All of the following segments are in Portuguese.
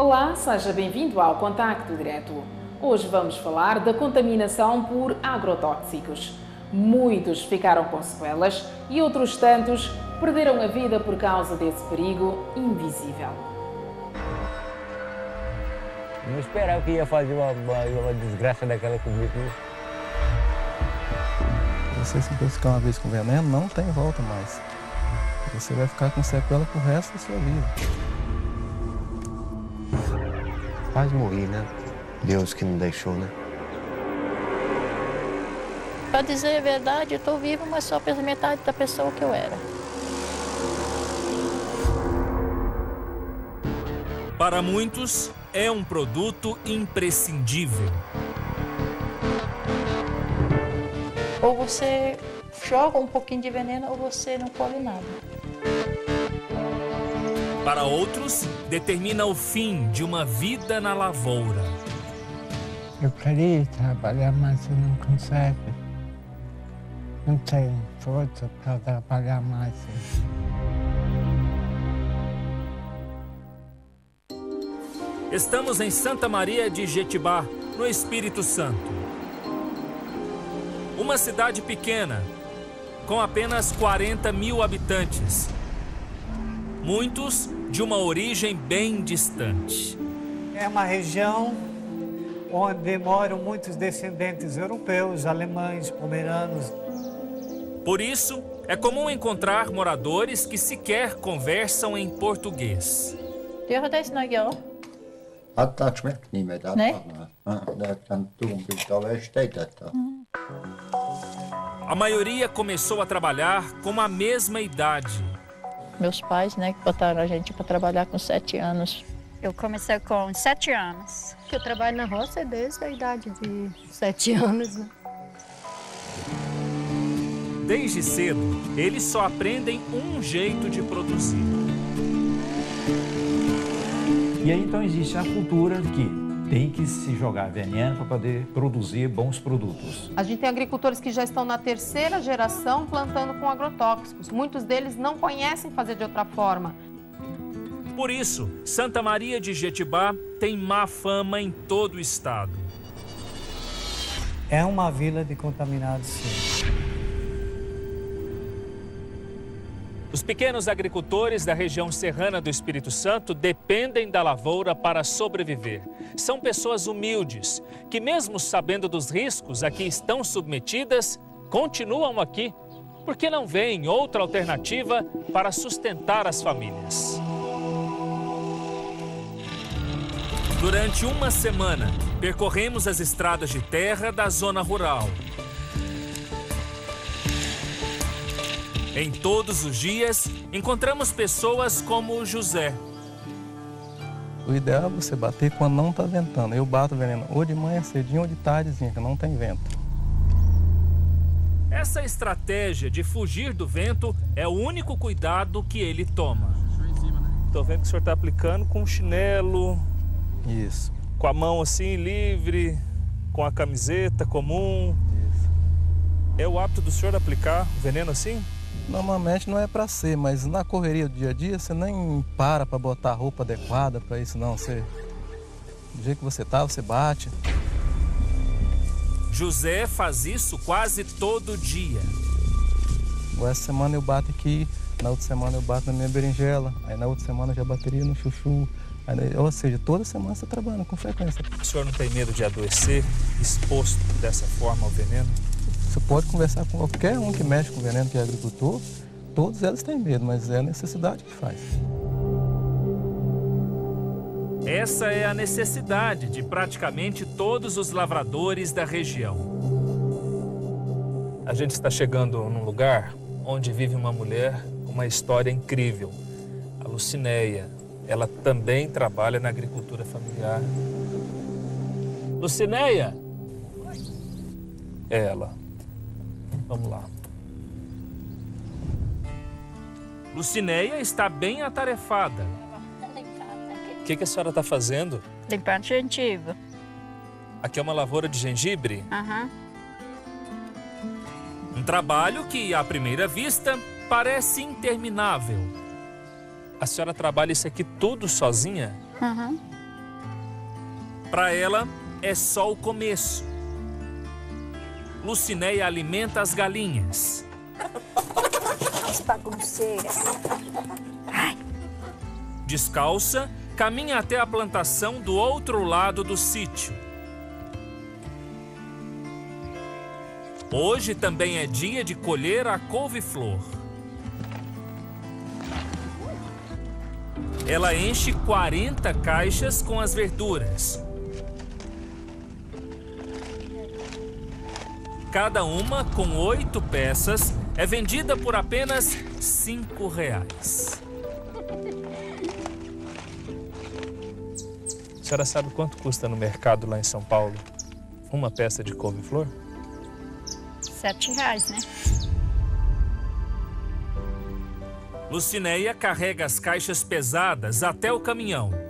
Olá, seja bem-vindo ao Contacto Direto. Hoje vamos falar da contaminação por agrotóxicos. Muitos ficaram com sequelas e outros tantos perderam a vida por causa desse perigo invisível. Não esperava que ia fazer uma desgraça daquela comigo. Você se intoxicar uma vez com veneno, não tem volta mais. Você vai ficar com sequela pro resto da sua vida. Quase morri, né? Deus que não deixou, né? Para dizer a verdade, eu estou viva, mas só pela metade da pessoa que eu era. Para muitos, é um produto imprescindível. Ou você joga um pouquinho de veneno ou você não come nada. Para outros, determina o fim de uma vida na lavoura. Eu queria trabalhar, mas eu não consigo. Não tenho força para trabalhar mais. Estamos em Santa Maria de Jetibá, no Espírito Santo. Uma cidade pequena, com apenas 40 mil habitantes. Muitos de uma origem bem distante. É uma região onde moram muitos descendentes europeus, alemães, pomeranos. Por isso, é comum encontrar moradores que sequer conversam em português. A maioria começou a trabalhar com a mesma idade. Meus pais, que botaram a gente para trabalhar com 7 anos. Eu comecei com 7 anos. Eu trabalho na roça desde a idade de 7 anos. Desde cedo, eles só aprendem um jeito de produzir. E aí então existe a cultura que tem que se jogar veneno para poder produzir bons produtos. A gente tem agricultores que já estão na 3ª geração plantando com agrotóxicos. Muitos deles não conhecem fazer de outra forma. Por isso, Santa Maria de Jetibá tem má fama em todo o estado. É uma vila de contaminados, sim. Os pequenos agricultores da região serrana do Espírito Santo dependem da lavoura para sobreviver. São pessoas humildes, que mesmo sabendo dos riscos a que estão submetidas, continuam aqui, porque não veem outra alternativa para sustentar as famílias. Durante uma semana, percorremos as estradas de terra da zona rural. Em todos os dias, encontramos pessoas como o José. O ideal é você bater quando não está ventando. Eu bato veneno ou de manhã cedinho ou de tardezinha, que não tem vento. Essa estratégia de fugir do vento é o único cuidado que ele toma. Estou vendo que o senhor está aplicando com chinelo. Isso. Com a mão assim, livre, com a camiseta comum. Isso. É o hábito do senhor aplicar veneno assim? Normalmente não é para ser, mas na correria do dia a dia você nem para botar a roupa adequada para isso não. Do jeito que você tá, você bate. José faz isso quase todo dia. Essa semana eu bato aqui, na outra semana eu bato na minha berinjela, aí na outra semana eu já bateria no chuchu. Ou seja, toda semana você trabalha com frequência. O senhor não tem medo de adoecer, exposto dessa forma ao veneno? Você pode conversar com qualquer um que mexe com veneno, que é agricultor, todos eles têm medo, mas é a necessidade que faz. Essa é a necessidade de praticamente todos os lavradores da região. A gente está chegando num lugar onde vive uma mulher com uma história incrível, a Lucinéia. Ela também trabalha na agricultura familiar. Lucinéia? É ela. Vamos lá. Lucinéia está bem atarefada. O que a senhora está fazendo? Limpando gengibre. Aqui é uma lavoura de gengibre? Aham. Um trabalho que, à primeira vista, parece interminável. A senhora trabalha isso aqui tudo sozinha? Uhum. Para ela, é só o começo. Lucinéia alimenta as galinhas. As bagunceiras. Descalça, caminha até a plantação do outro lado do sítio. Hoje também é dia de colher a couve-flor. Ela enche 40 caixas com as verduras. Cada uma, com 8 peças, é vendida por apenas R$ 5. A senhora sabe quanto custa no mercado lá em São Paulo uma peça de couve-flor? R$ 7, né? Lucinéia carrega as caixas pesadas até o caminhão.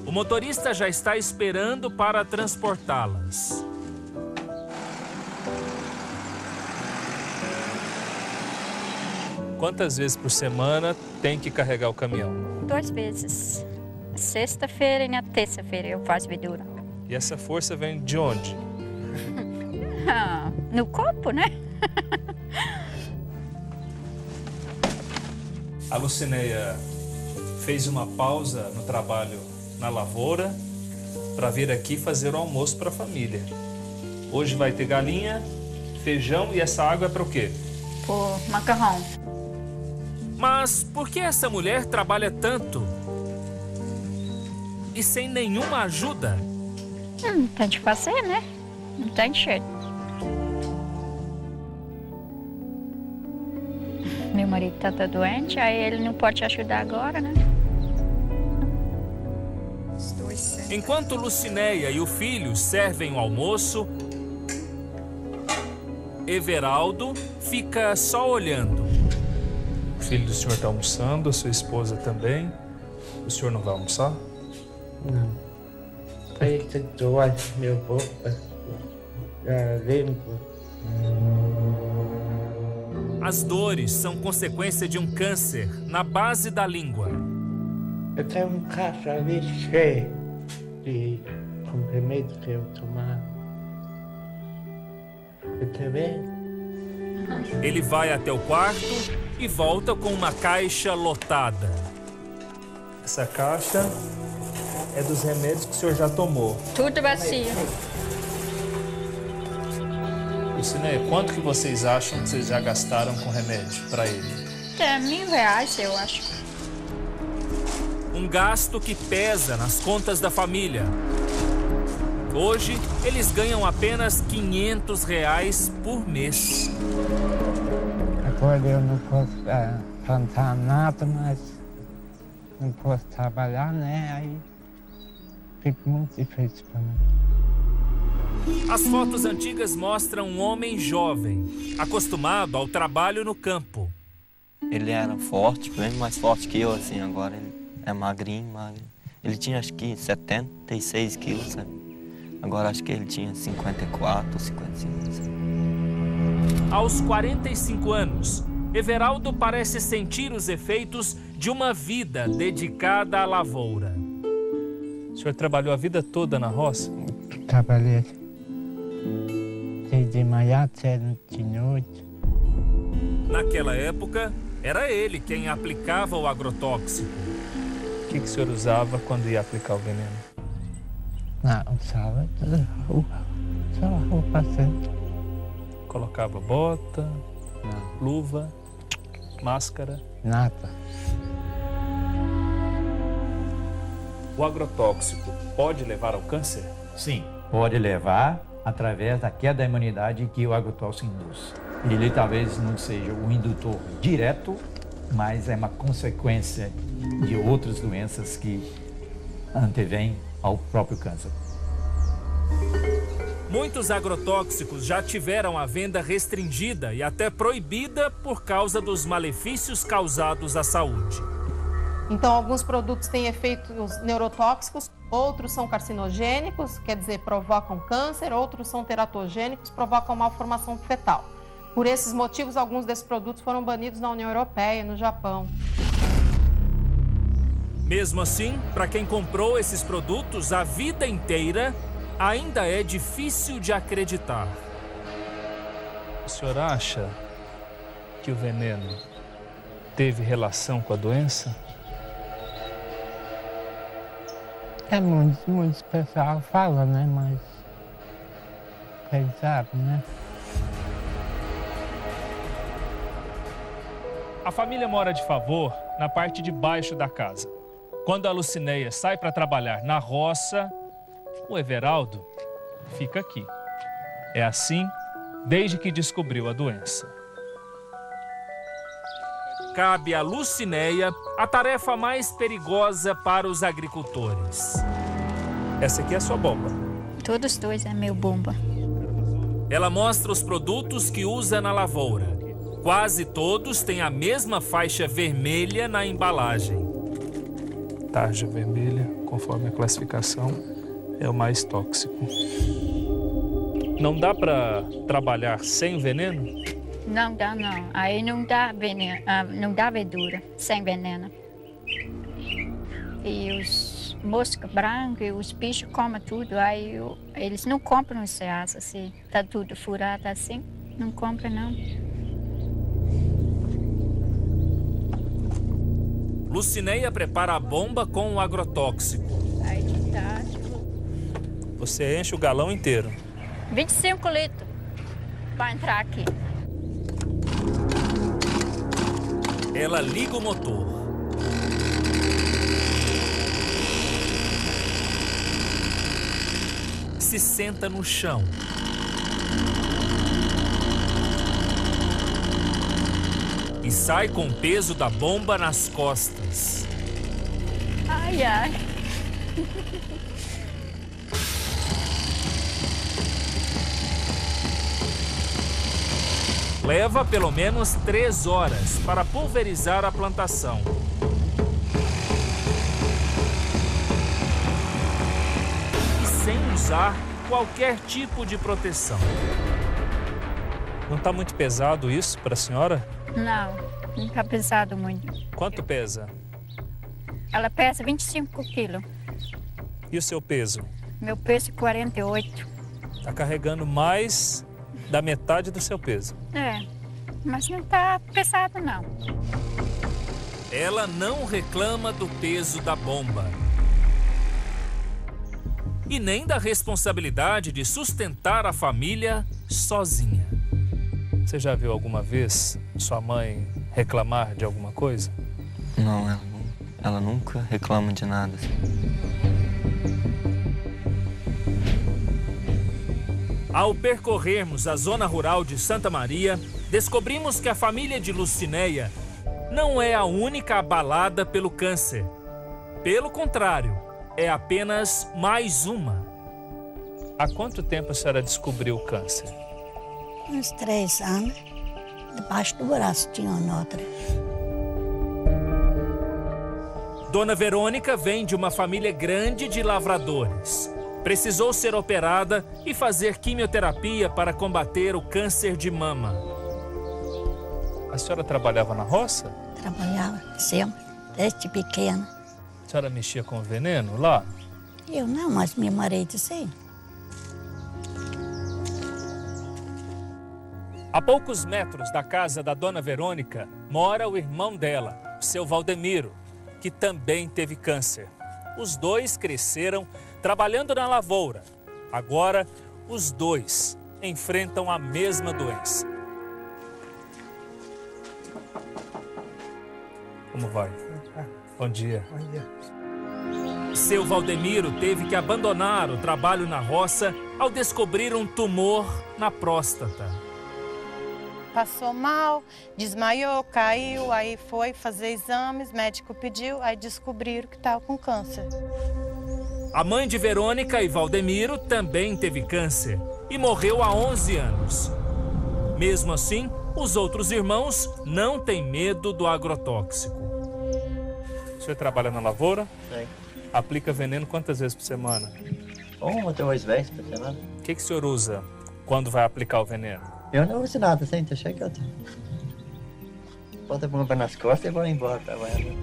O motorista já está esperando para transportá-las. Quantas vezes por semana tem que carregar o caminhão? 2 vezes. Sexta-feira e na terça-feira eu faço verdura. E essa força vem de onde? No corpo, né? A Lucinéia fez uma pausa no trabalho na lavoura para vir aqui fazer o almoço para a família. Hoje vai ter galinha, feijão e essa água é para o quê? Por macarrão. Mas por que essa mulher trabalha tanto e sem nenhuma ajuda? Não tem de fazer, né? Não tem jeito. Meu marido tá doente, aí ele não pode ajudar agora, né? Enquanto Lucinéia e o filho servem o almoço, Everaldo fica só olhando. O filho do senhor está almoçando, a sua esposa também. O senhor não vai almoçar? Não. Aí que dói meu boca. Limpo. As dores são consequência de um câncer na base da língua. Eu tenho um caixa ali cheio de comprimidos que eu tomar. Você vê? Ele vai até o quarto e volta com uma caixa lotada. Essa caixa é dos remédios que o senhor já tomou. Tudo vazio. Lucinéia, quanto que vocês acham que vocês já gastaram com remédio para ele? É R$1.000, eu acho. Um gasto que pesa nas contas da família. Hoje, eles ganham apenas R$500 por mês. Agora eu não posso plantar nada, mas não posso trabalhar, né? Aí fica muito difícil para mim. As fotos antigas mostram um homem jovem, acostumado ao trabalho no campo. Ele era forte, bem mais forte que eu, assim, agora ele é magrinho. Ele tinha acho que 76 quilos, sabe? Agora acho que ele tinha 54 ou 55. Sabe? Aos 45 anos, Everaldo parece sentir os efeitos de uma vida dedicada à lavoura. O senhor trabalhou a vida toda na roça? Trabalhei de manhã até de noite. Naquela época, era ele quem aplicava o agrotóxico. O que o senhor usava quando ia aplicar o veneno? Não, usava só roupa sempre. Colocava bota, luva, máscara? Nada. O agrotóxico pode levar ao câncer? Sim, pode levar através da queda da imunidade que o agrotóxico induz. Ele talvez não seja o indutor direto, mas é uma consequência de outras doenças que antevêm ao próprio câncer. Muitos agrotóxicos já tiveram a venda restringida e até proibida por causa dos malefícios causados à saúde. Então, alguns produtos têm efeitos neurotóxicos, outros são carcinogênicos, quer dizer, provocam câncer, outros são teratogênicos, provocam malformação fetal. Por esses motivos, alguns desses produtos foram banidos na União Europeia e no Japão. Mesmo assim, para quem comprou esses produtos a vida inteira, ainda é difícil de acreditar. O senhor acha que o veneno teve relação com a doença? Muitos pessoal fala, né? Mas quem sabe, né? A família mora de favor na parte de baixo da casa. Quando a Lucinéia sai para trabalhar na roça, o Everaldo fica aqui. É assim desde que descobriu a doença. Cabe a Lucinéia a tarefa mais perigosa para os agricultores. Essa aqui é a sua bomba. Todos dois é meu bomba. Ela mostra os produtos que usa na lavoura. Quase todos têm a mesma faixa vermelha na embalagem. Tarja vermelha, conforme a classificação, é o mais tóxico. Não dá para trabalhar sem veneno? Não dá, não. Aí não dá veneno, não dá verdura sem veneno. E os moscas brancas, os bichos comem tudo. Aí eles não compram esse aço assim. Tá tudo furado assim. Não compram, não. Lucinéia prepara a bomba com o agrotóxico. Aí tá. Você enche o galão inteiro. 25 litros para entrar aqui. Ela liga o motor. Se senta no chão. E sai com o peso da bomba nas costas. Ai, ai. Leva pelo menos 3 horas para pulverizar a plantação. E sem usar qualquer tipo de proteção. Não está muito pesado isso para a senhora? Não está pesado muito. Quanto pesa? Ela pesa 25 quilos. E o seu peso? Meu peso é 48. Está carregando mais da metade do seu peso. É, mas não está pesado, não. Ela não reclama do peso da bomba. E nem da responsabilidade de sustentar a família sozinha. Você já viu alguma vez sua mãe reclamar de alguma coisa? Não, ela nunca reclama de nada. Ao percorrermos a zona rural de Santa Maria, descobrimos que a família de Lucinéia não é a única abalada pelo câncer. Pelo contrário, é apenas mais uma. Há quanto tempo a senhora descobriu o câncer? Uns 3 anos. Debaixo do braço tinha uma outra. Dona Verônica vem de uma família grande de lavradores. Precisou ser operada e fazer quimioterapia para combater o câncer de mama. A senhora trabalhava na roça? Trabalhava sempre, desde pequena. A senhora mexia com veneno lá? Eu não, mas meu marido sim. A poucos metros da casa da Dona Verônica mora o irmão dela, o seu Valdemiro, que também teve câncer. Os dois cresceram trabalhando na lavoura. Agora, os dois enfrentam a mesma doença. Como vai? Bom dia. Bom dia. Seu Valdemiro teve que abandonar o trabalho na roça ao descobrir um tumor na próstata. Passou mal, desmaiou, caiu, aí foi fazer exames, médico pediu, aí descobriram que estava com câncer. A mãe de Verônica e Valdemiro também teve câncer e morreu há 11 anos. Mesmo assim, os outros irmãos não têm medo do agrotóxico. O senhor trabalha na lavoura? Sim. Aplica veneno quantas vezes por semana? 1 ou 2 vezes por semana. O que o senhor usa quando vai aplicar o veneno? Eu não uso nada, assim, tô chegando. Bota a bomba nas costas e vou embora trabalhando.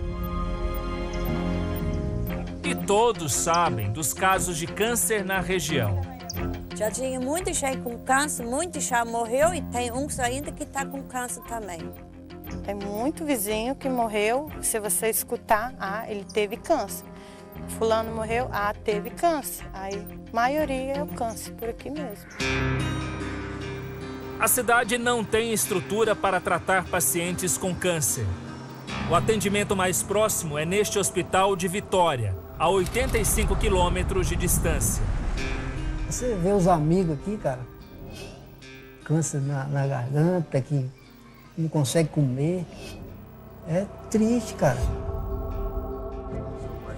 E todos sabem dos casos de câncer na região. Já tinha muita gente com câncer, muita já morreu e tem uns ainda que está com câncer também. Tem muito vizinho que morreu, se você escutar, ele teve câncer. Fulano morreu, teve câncer. Aí, maioria é o câncer, por aqui mesmo. A cidade não tem estrutura para tratar pacientes com câncer. O atendimento mais próximo é neste hospital de Vitória, a 85 quilômetros de distância. Você vê os amigos aqui, cara, câncer na garganta, que não consegue comer. É triste, cara.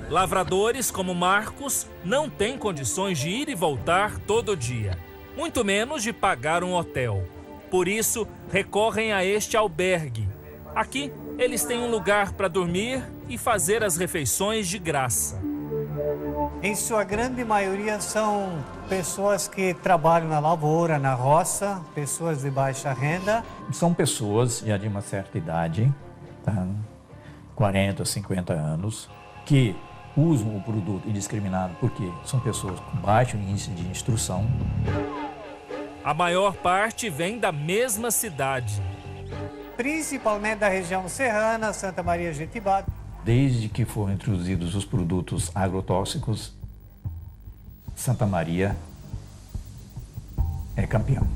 Lavradores como Marcos não têm condições de ir e voltar todo dia, muito menos de pagar um hotel. Por isso, recorrem a este albergue. Aqui, eles têm um lugar para dormir e fazer as refeições de graça. Em sua grande maioria são pessoas que trabalham na lavoura, na roça, pessoas de baixa renda. São pessoas já de uma certa idade, tá? 40, 50 anos, que usam o produto indiscriminado porque são pessoas com baixo índice de instrução. A maior parte vem da mesma cidade. Principalmente da região serrana, Santa Maria, Jetibá. Desde que foram introduzidos os produtos agrotóxicos, Santa Maria é campeão.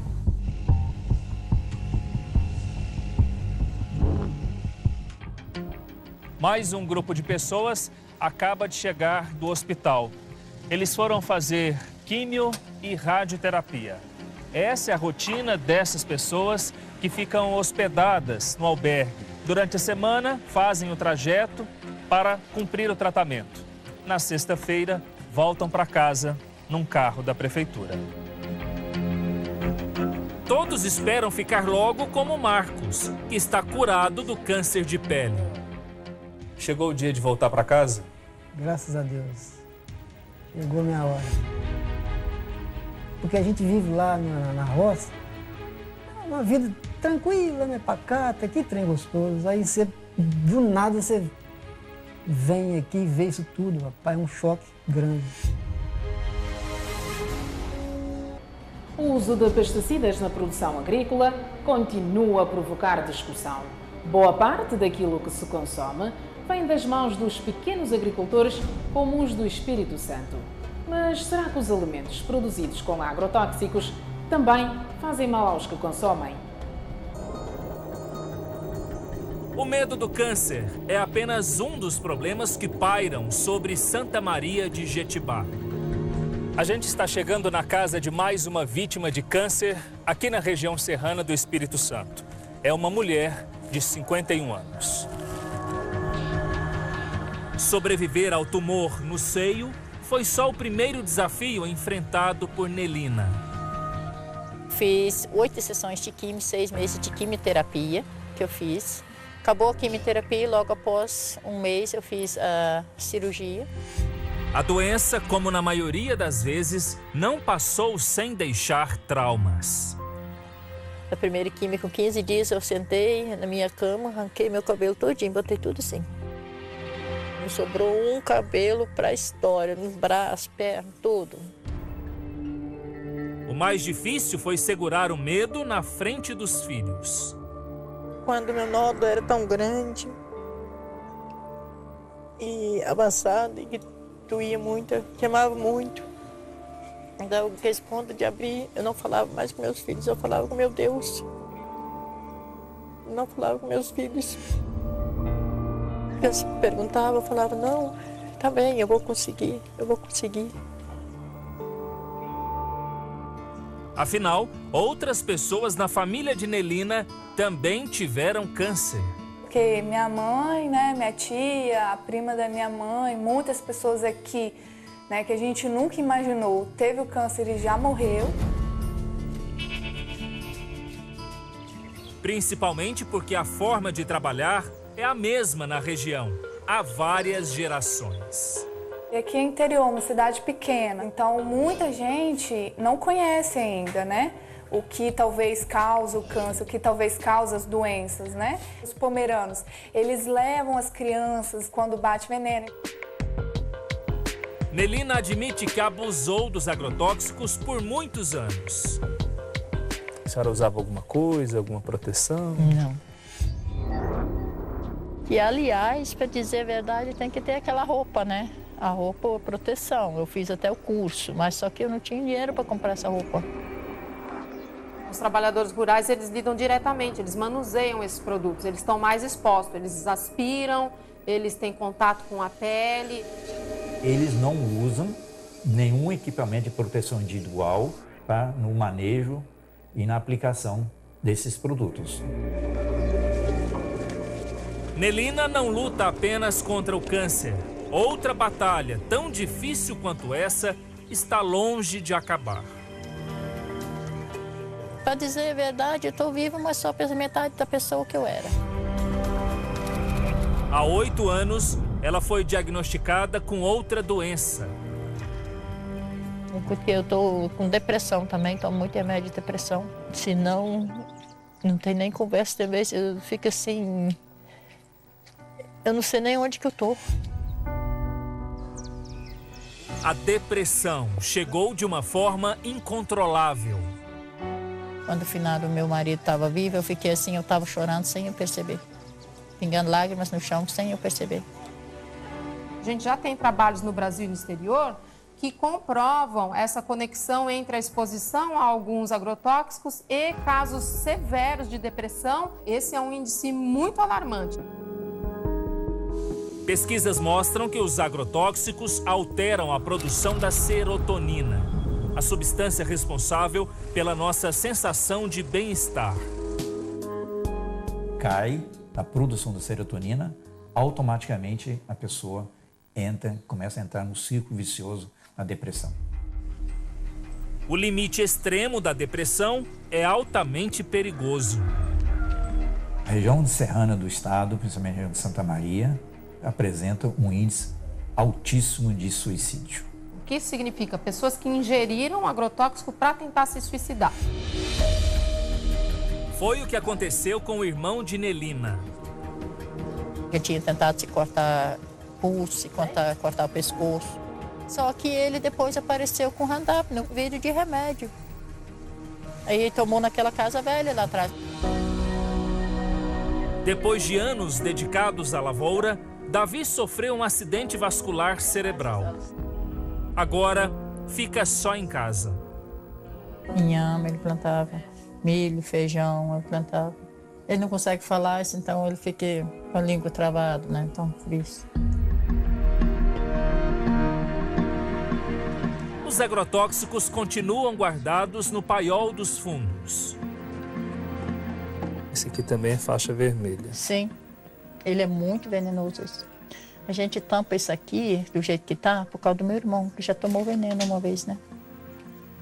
Mais um grupo de pessoas acaba de chegar do hospital. Eles foram fazer químio e radioterapia. Essa é a rotina dessas pessoas que ficam hospedadas no albergue. Durante a semana, fazem o trajeto para cumprir o tratamento. Na sexta-feira, voltam para casa num carro da prefeitura. Todos esperam ficar logo como Marcos, que está curado do câncer de pele. Chegou o dia de voltar para casa? Graças a Deus. Chegou a minha hora. Porque a gente vive lá na roça, é uma vida tranquila, né? Pacata, que trem gostoso. Aí você, do nada, você vem aqui e vê isso tudo, rapaz, é um choque grande. O uso de pesticidas na produção agrícola continua a provocar discussão. Boa parte daquilo que se consome vem das mãos dos pequenos agricultores como os do Espírito Santo. Mas será que os alimentos produzidos com agrotóxicos também fazem mal aos que consomem? O medo do câncer é apenas um dos problemas que pairam sobre Santa Maria de Jetibá. A gente está chegando na casa de mais uma vítima de câncer aqui na região serrana do Espírito Santo. É uma mulher de 51 anos. Sobreviver ao tumor no seio foi só o primeiro desafio enfrentado por Nelina. Fiz 8 sessões de quimio, 6 meses de quimioterapia que eu fiz. Acabou a quimioterapia e logo após um mês eu fiz a cirurgia. A doença, como na maioria das vezes, não passou sem deixar traumas. A primeira quimio, com 15 dias, eu sentei na minha cama, arranquei meu cabelo todinho, botei tudo assim. Não sobrou um cabelo para a história, nos braços, pernas, tudo. O mais difícil foi segurar o medo na frente dos filhos. Quando meu nódulo era tão grande e avançado e que doía muito, queimava muito. Então, aquele ponto de abrir, eu não falava mais com meus filhos, eu falava com meu Deus. Eu não falava com meus filhos. Eu perguntava, eu falava, não, tá bem, eu vou conseguir, eu vou conseguir. Afinal, outras pessoas na família de Nelina também tiveram câncer. Porque minha mãe, né, minha tia, a prima da minha mãe, muitas pessoas aqui, né, que a gente nunca imaginou, teve o câncer e já morreu. Principalmente porque a forma de trabalhar é a mesma na região, há várias gerações. E aqui é interior, uma cidade pequena, então muita gente não conhece ainda, né? O que talvez causa o câncer, o que talvez causa as doenças, né? Os pomeranos, eles levam as crianças quando bate veneno. Nelina admite que abusou dos agrotóxicos por muitos anos. A senhora usava alguma coisa, alguma proteção? Não. E, aliás, para dizer a verdade, tem que ter aquela roupa, né? A roupa, a proteção. Eu fiz até o curso, mas só que eu não tinha dinheiro para comprar essa roupa. Os trabalhadores rurais, eles lidam diretamente, eles manuseiam esses produtos, eles estão mais expostos, eles aspiram, eles têm contato com a pele. Eles não usam nenhum equipamento de proteção individual no manejo e na aplicação desses produtos. Nelina não luta apenas contra o câncer. Outra batalha, tão difícil quanto essa, está longe de acabar. Para dizer a verdade, eu estou viva, mas só pela metade da pessoa que eu era. Há 8 anos, ela foi diagnosticada com outra doença. Porque eu estou com depressão também, tomo muito remédio de depressão. Senão, não tem nem conversa, tem vez eu fico assim... Eu não sei nem onde que eu estou. A depressão chegou de uma forma incontrolável. Quando o finado meu marido estava vivo, eu fiquei assim, eu estava chorando sem eu perceber. Pingando lágrimas no chão sem eu perceber. A gente já tem trabalhos no Brasil e no exterior que comprovam essa conexão entre a exposição a alguns agrotóxicos e casos severos de depressão. Esse é um índice muito alarmante. Pesquisas mostram que os agrotóxicos alteram a produção da serotonina, a substância responsável pela nossa sensação de bem-estar. Cai a produção da serotonina, automaticamente a pessoa começa a entrar no círculo vicioso da depressão. O limite extremo da depressão é altamente perigoso. A região serrana do estado, principalmente a região de Santa Maria, apresenta um índice altíssimo de suicídio. O que isso significa? Pessoas que ingeriram agrotóxico para tentar se suicidar. Foi o que aconteceu com o irmão de Nelina. Eu tinha tentado se cortar pulso, cortar o pescoço. Só que ele depois apareceu com Roundup no vidro de remédio. Aí ele tomou naquela casa velha lá atrás. Depois de anos dedicados à lavoura, Davi sofreu um acidente vascular cerebral. Agora, fica só em casa. Inhame, ele plantava. Milho, feijão, ele plantava. Ele não consegue falar, então ele fica com a língua travada, né? Então, por isso. Os agrotóxicos continuam guardados no paiol dos fundos. Esse aqui também é faixa vermelha. Sim, ele é muito venenoso. A gente tampa isso aqui do jeito que tá por causa do meu irmão, que já tomou veneno uma vez, né?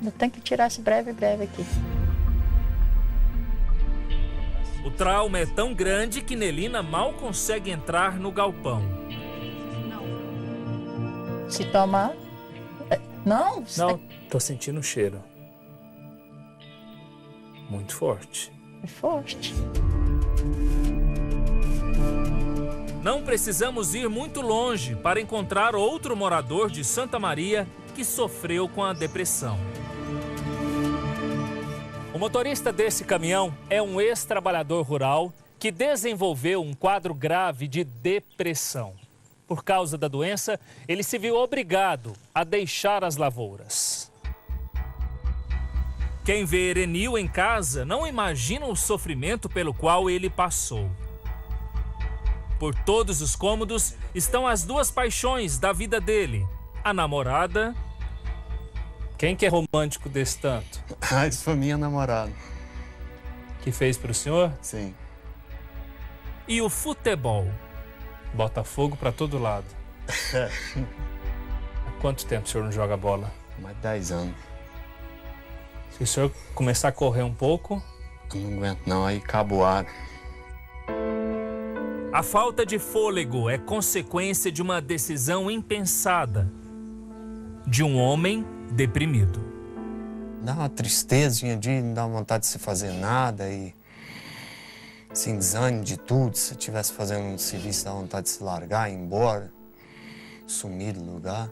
Eu tenho que tirar esse breve aqui. O trauma é tão grande que Nelina mal consegue entrar no galpão. Se tomar... Não? Não, tô sentindo o cheiro. Muito forte. É forte. Não precisamos ir muito longe para encontrar outro morador de Santa Maria que sofreu com a depressão. O motorista desse caminhão é um ex-trabalhador rural que desenvolveu um quadro grave de depressão. Por causa da doença, ele se viu obrigado a deixar as lavouras. Quem vê Erenil em casa não imagina o sofrimento pelo qual ele passou. Por todos os cômodos estão as duas paixões da vida dele. A namorada... Quem que é romântico desse tanto? Ah, isso foi minha namorada. Que fez pro senhor? Sim. E o futebol. Bota fogo pra todo lado. Há quanto tempo o senhor não joga bola? Mais de 10 anos. Se o senhor começar a correr um pouco... Eu não aguento não, aí acaba o ar. A falta de fôlego é consequência de uma decisão impensada. De um homem deprimido. Dá uma tristezinha de não dar vontade de se fazer nada e... Sem desânimo de tudo, se eu estivesse fazendo um serviço, dá vontade de se largar, ir embora, sumir do lugar.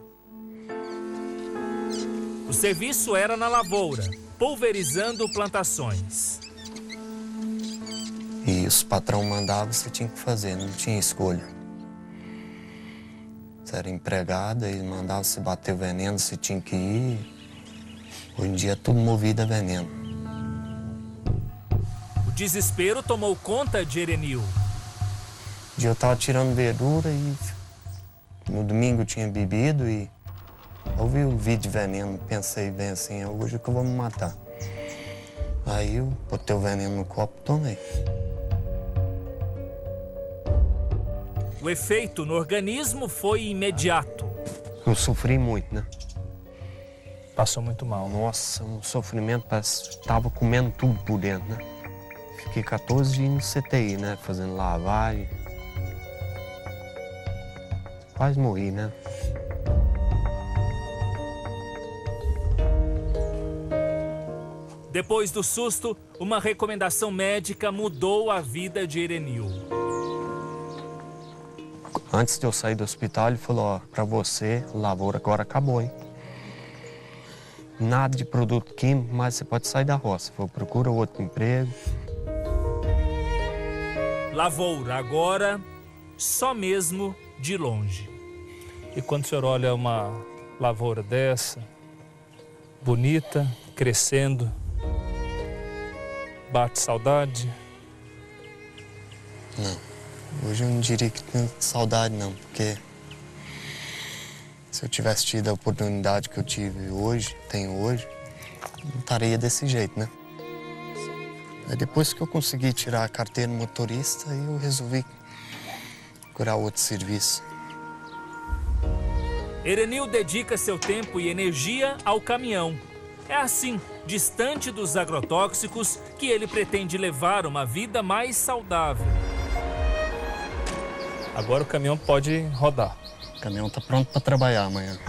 O serviço era na lavoura, pulverizando plantações. E os patrão mandavam, você tinha que fazer, não tinha escolha. Você era empregado, eles mandavam você bater o veneno, você tinha que ir. Hoje em dia é tudo movido a veneno. O desespero tomou conta de Erenil. Um dia eu tava tirando verdura e no domingo eu tinha bebido e ouvi o vídeo de veneno, pensei bem assim, hoje que eu vou me matar. Aí eu botei o veneno no copo e tomei. O efeito no organismo foi imediato. Eu sofri muito, né? Passou muito mal. Nossa, um sofrimento, parece que tava comendo tudo por dentro, né? Fiquei 14 dias no CTI, né? Fazendo lavagem. Quase morri, né? Depois do susto, uma recomendação médica mudou a vida de Erenil. Antes de eu sair do hospital, ele falou, ó, pra você, a lavoura agora acabou, hein? Nada de produto químico, mas você pode sair da roça. Falou, procura outro emprego. Lavoura agora, só mesmo de longe. E quando o senhor olha uma lavoura dessa, bonita, crescendo, bate saudade? Não. Hoje eu não diria que tenho saudade, não, porque se eu tivesse tido a oportunidade que eu tive hoje, tenho hoje, não estaria desse jeito, né? Aí depois que eu consegui tirar a carteira motorista, eu resolvi procurar outro serviço. Erenil dedica seu tempo e energia ao caminhão. É assim, distante dos agrotóxicos, que ele pretende levar uma vida mais saudável. Agora o caminhão pode rodar. O caminhão está pronto para trabalhar amanhã.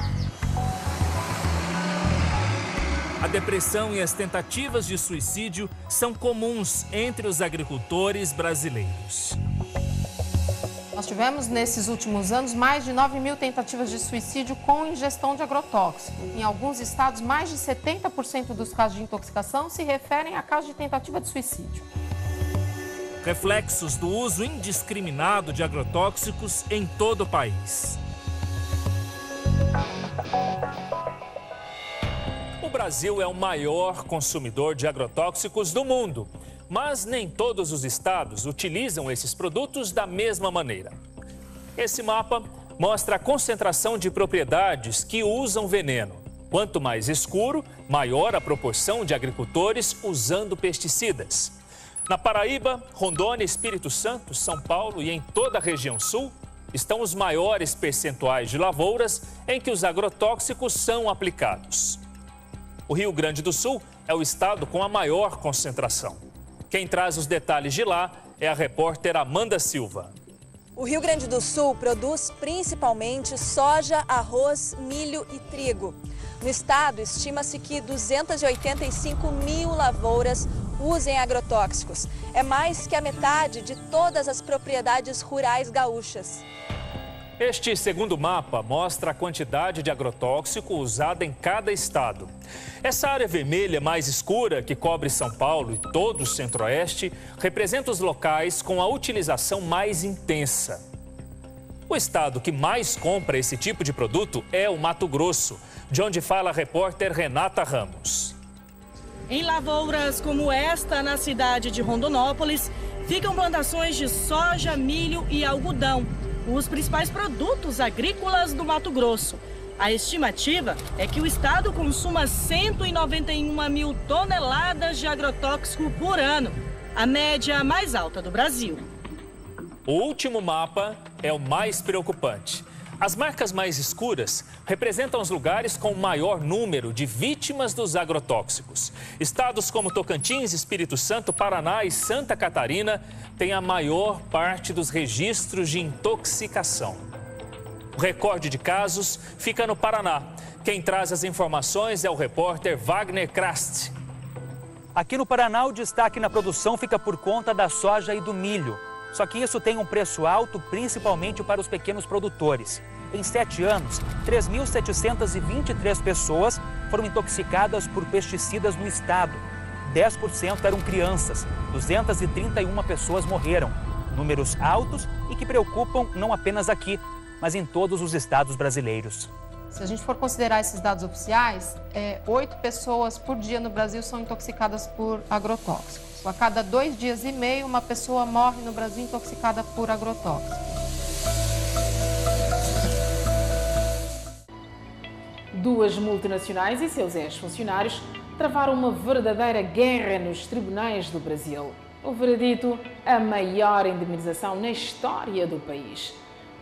A depressão e as tentativas de suicídio são comuns entre os agricultores brasileiros. Nós tivemos, nesses últimos anos, mais de 9.000 tentativas de suicídio com ingestão de agrotóxico. Em alguns estados, mais de 70% dos casos de intoxicação se referem a casos de tentativa de suicídio. Reflexos do uso indiscriminado de agrotóxicos em todo o país. O Brasil é o maior consumidor de agrotóxicos do mundo, mas nem todos os estados utilizam esses produtos da mesma maneira. Esse mapa mostra a concentração de propriedades que usam veneno. Quanto mais escuro, maior a proporção de agricultores usando pesticidas. Na Paraíba, Rondônia, Espírito Santo, São Paulo e em toda a região sul, estão os maiores percentuais de lavouras em que os agrotóxicos são aplicados. O Rio Grande do Sul é o estado com a maior concentração. Quem traz os detalhes de lá é a repórter Amanda Silva. O Rio Grande do Sul produz principalmente soja, arroz, milho e trigo. No estado, estima-se que 285 mil lavouras usem agrotóxicos. É mais que a metade de todas as propriedades rurais gaúchas. Este segundo mapa mostra a quantidade de agrotóxico usada em cada estado. Essa área vermelha mais escura que cobre São Paulo e todo o centro-oeste representa os locais com a utilização mais intensa. O estado que mais compra esse tipo de produto é o Mato Grosso, de onde fala a repórter Renata Ramos. Em lavouras como esta, na cidade de Rondonópolis, ficam plantações de soja, milho e algodão, os principais produtos agrícolas do Mato Grosso. A estimativa é que o estado consuma 191 mil toneladas de agrotóxico por ano, a média mais alta do Brasil. O último mapa é o mais preocupante. As marcas mais escuras representam os lugares com o maior número de vítimas dos agrotóxicos. Estados como Tocantins, Espírito Santo, Paraná e Santa Catarina têm a maior parte dos registros de intoxicação. O recorde de casos fica no Paraná. Quem traz as informações é o repórter Wagner Krast. Aqui no Paraná, o destaque na produção fica por conta da soja e do milho. Só que isso tem um preço alto, principalmente para os pequenos produtores. Em 7 anos, 3.723 pessoas foram intoxicadas por pesticidas no estado. 10% eram crianças, 231 pessoas morreram. Números altos e que preocupam não apenas aqui, mas em todos os estados brasileiros. Se a gente for considerar esses dados oficiais, 8 pessoas por dia no Brasil são intoxicadas por agrotóxicos. A cada 2 dias e meio, uma pessoa morre no Brasil intoxicada por agrotóxicos. Duas multinacionais e seus ex-funcionários travaram uma verdadeira guerra nos tribunais do Brasil. O veredito, a maior indemnização na história do país.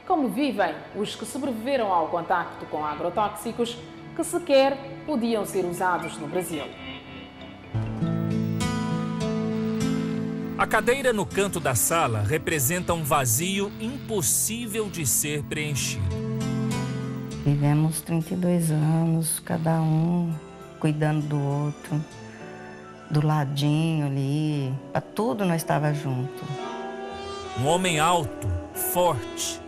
Como vivem os que sobreviveram ao contacto com agrotóxicos que sequer podiam ser usados no Brasil? A cadeira no canto da sala representa um vazio impossível de ser preenchido. Vivemos 32 anos, cada um cuidando do outro, do ladinho ali, para tudo nós estava junto. Um homem alto, forte.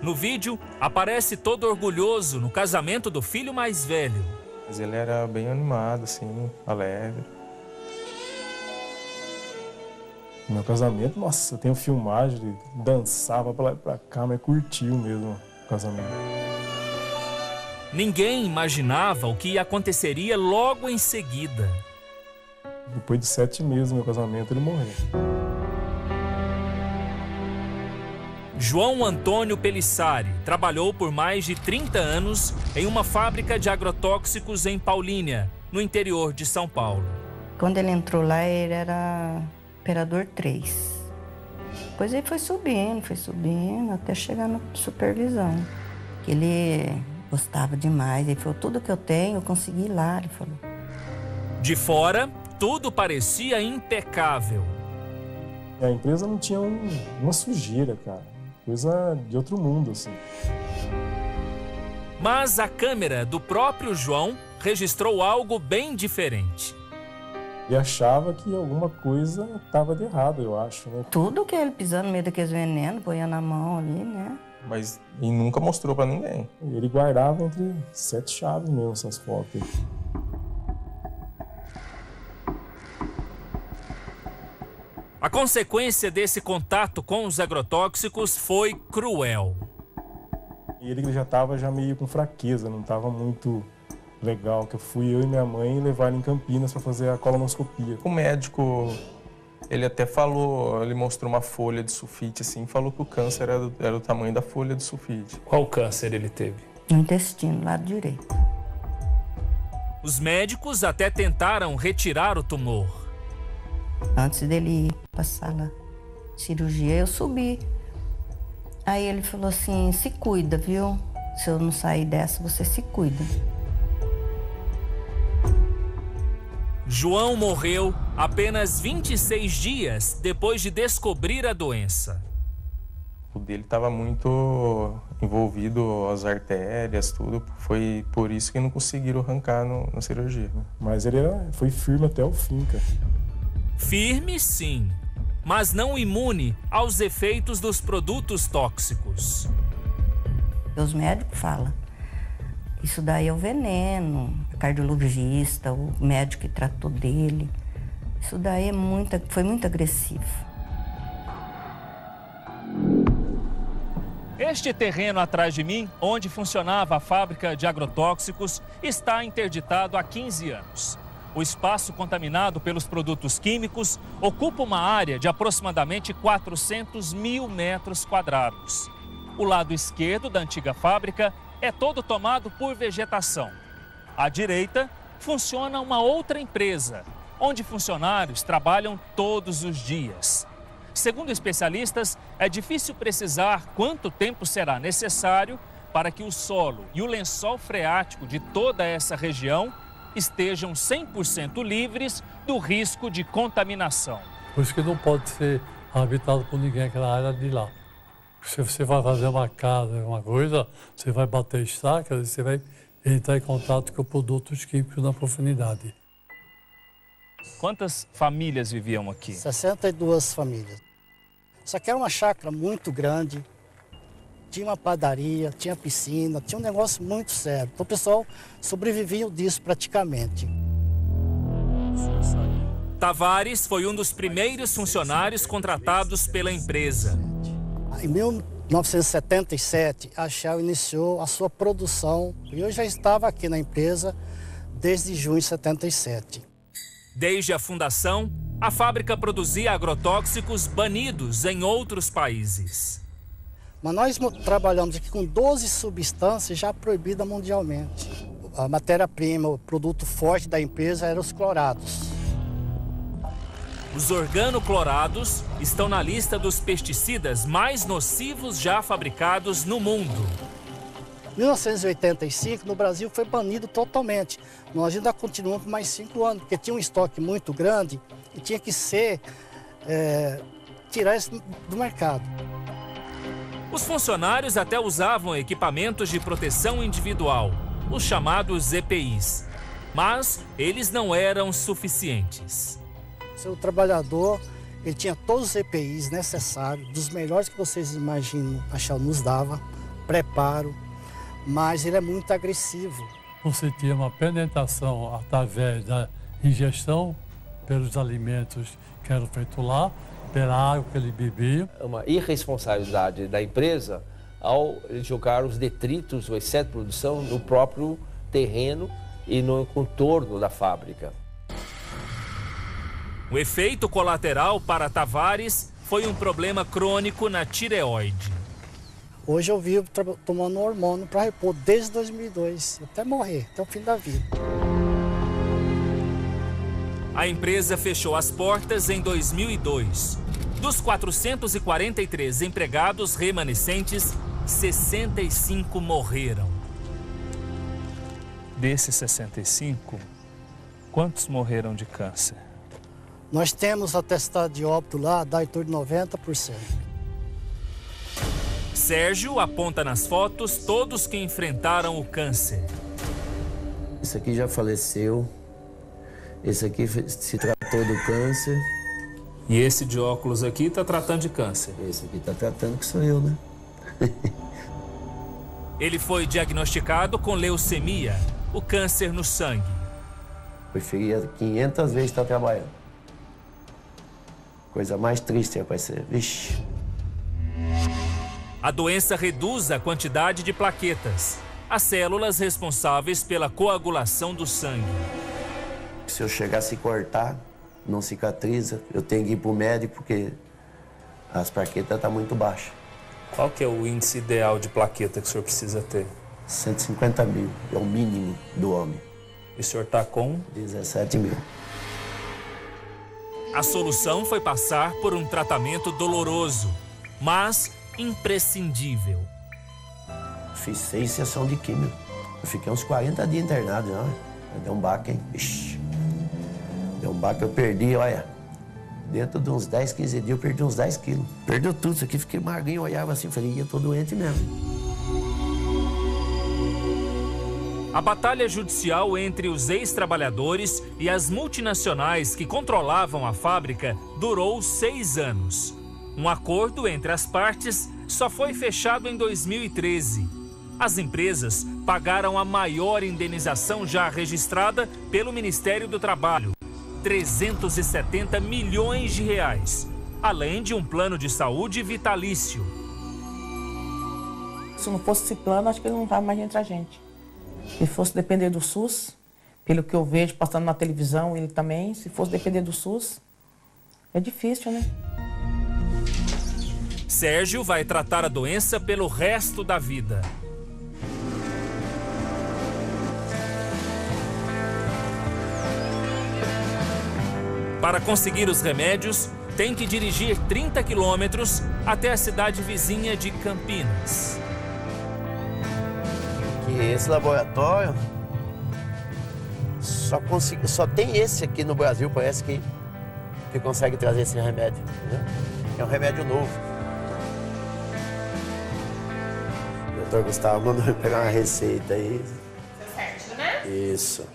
No vídeo, aparece todo orgulhoso no casamento do filho mais velho. Mas ele era bem animado, assim, alegre. No meu casamento, nossa, eu tenho filmagem, ele dançava pra lá e pra cá, mas curtiu mesmo o casamento. Ninguém imaginava o que aconteceria logo em seguida. Depois de 7 meses do meu casamento, ele morreu. João Antônio Pelissari trabalhou por mais de 30 anos em uma fábrica de agrotóxicos em Paulínia, no interior de São Paulo. Quando ele entrou lá, ele era operador 3. Depois ele foi subindo, até chegar na supervisão. Ele gostava demais, ele falou, tudo que eu tenho, eu consegui ir lá, ele falou. De fora, tudo parecia impecável. A empresa não tinha uma sujeira, cara. Coisa de outro mundo, assim. Mas a câmera do próprio João registrou algo bem diferente. E achava que alguma coisa estava de errado, eu acho, né? Tudo que ele pisando no meio daqueles venenos, põe na mão ali, né? Mas ele nunca mostrou pra ninguém. Ele guardava entre 7 chaves mesmo essas fotos. A consequência desse contato com os agrotóxicos foi cruel. Ele já estava meio com fraqueza, não estava muito legal, que eu fui eu e minha mãe levar ele em Campinas para fazer a colonoscopia. O médico, ele até falou, ele mostrou uma folha de sulfite assim, falou que o câncer era do tamanho da folha de sulfite. Qual câncer ele teve? No intestino, lado direito. Os médicos até tentaram retirar o tumor. Antes dele ir para a sala de cirurgia, eu subi. Aí ele falou assim, se cuida, viu? Se eu não sair dessa, você se cuida. João morreu apenas 26 dias depois de descobrir a doença. O dele estava muito envolvido, as artérias, tudo. Foi por isso que não conseguiram arrancar na cirurgia. Mas ele foi firme até o fim, cara. Firme, sim, mas não imune aos efeitos dos produtos tóxicos. Os médicos falam, isso daí é o veneno, o cardiologista, o médico que tratou dele. Isso daí foi muito agressivo. Este terreno atrás de mim, onde funcionava a fábrica de agrotóxicos, está interditado há 15 anos. O espaço contaminado pelos produtos químicos ocupa uma área de aproximadamente 400 mil metros quadrados. O lado esquerdo da antiga fábrica é todo tomado por vegetação. À direita, funciona uma outra empresa, onde funcionários trabalham todos os dias. Segundo especialistas, é difícil precisar quanto tempo será necessário para que o solo e o lençol freático de toda essa região estejam 100% livres do risco de contaminação. Por isso que não pode ser habitado por ninguém aquela área de lá. Se você vai fazer uma casa, uma coisa, você vai bater estacas, você vai entrar em contato com produtos químicos na profundidade. Quantas famílias viviam aqui? 62 famílias. Isso aqui era uma chácara muito grande, tinha uma padaria, tinha piscina, tinha um negócio muito sério. Então o pessoal sobrevivia disso praticamente. Tavares foi um dos primeiros funcionários contratados pela empresa. Em 1977, a Shell iniciou a sua produção e eu já estava aqui na empresa desde junho de 77. Desde a fundação, a fábrica produzia agrotóxicos banidos em outros países. Mas nós trabalhamos aqui com 12 substâncias já proibidas mundialmente. A matéria-prima, o produto forte da empresa eram os clorados. Os organoclorados estão na lista dos pesticidas mais nocivos já fabricados no mundo. Em 1985, no Brasil, foi banido totalmente. Nós ainda continuamos por mais 5 anos, porque tinha um estoque muito grande e tinha que ser tirar isso do mercado. Os funcionários até usavam equipamentos de proteção individual, os chamados EPIs. Mas eles não eram suficientes. O trabalhador, ele tinha todos os EPIs necessários, dos melhores que vocês imaginam, a Shell nos dava, preparo, mas ele é muito agressivo. Você tinha uma penetração através da ingestão pelos alimentos que eram feitos lá, pela água que ele bebia. É uma irresponsabilidade da empresa ao jogar os detritos, o excesso de produção, no próprio terreno e no contorno da fábrica. O efeito colateral para Tavares foi um problema crônico na tireoide. Hoje eu vivo tomando hormônio para repor desde 2002, até morrer, até o fim da vida. A empresa fechou as portas em 2002. Dos 443 empregados remanescentes, 65 morreram. Desses 65, quantos morreram de câncer? Nós temos atestado de óbito lá, dá em torno de 90%. Sérgio aponta nas fotos todos que enfrentaram o câncer. Esse aqui já faleceu, esse aqui se tratou do câncer. E esse de óculos aqui está tratando de câncer? Esse aqui está tratando, que sou eu, né? Ele foi diagnosticado com leucemia, o câncer no sangue. Preferia 500 vezes estar trabalhando. Coisa mais triste, rapaz. Vixe. A doença reduz a quantidade de plaquetas, as células responsáveis pela coagulação do sangue. Se eu chegar a se cortar, não cicatriza, eu tenho que ir para o médico porque as plaquetas estão muito baixas. Qual que é o índice ideal de plaqueta que o senhor precisa ter? 150 mil, é o mínimo do homem. E o senhor está com? 17 mil. A solução foi passar por um tratamento doloroso, mas imprescindível. Fiz 6 sessões de químio. Eu fiquei uns 40 dias internado já. Deu um baque, hein? Ixi. Deu um baque, eu perdi, olha. Dentro de uns 10, 15 dias eu perdi uns 10 quilos. Perdeu tudo, isso aqui, fiquei magrinho, olhava assim, falei, eu tô doente mesmo. A batalha judicial entre os ex-trabalhadores e as multinacionais que controlavam a fábrica durou 6 anos. Um acordo entre as partes só foi fechado em 2013. As empresas pagaram a maior indenização já registrada pelo Ministério do Trabalho, 370 milhões de reais, além de um plano de saúde vitalício. Se não fosse esse plano, acho que ele não estava mais entre a gente. Se fosse depender do SUS, pelo que eu vejo passando na televisão, ele também, se fosse depender do SUS, é difícil, né? Sérgio vai tratar a doença pelo resto da vida. Para conseguir os remédios, tem que dirigir 30 quilômetros até a cidade vizinha de Campinas. Que esse laboratório só tem esse aqui no Brasil, parece que consegue trazer esse remédio. Né? É um remédio novo. O Dr. Gustavo mandou pegar uma receita aí. Certo, né? Isso.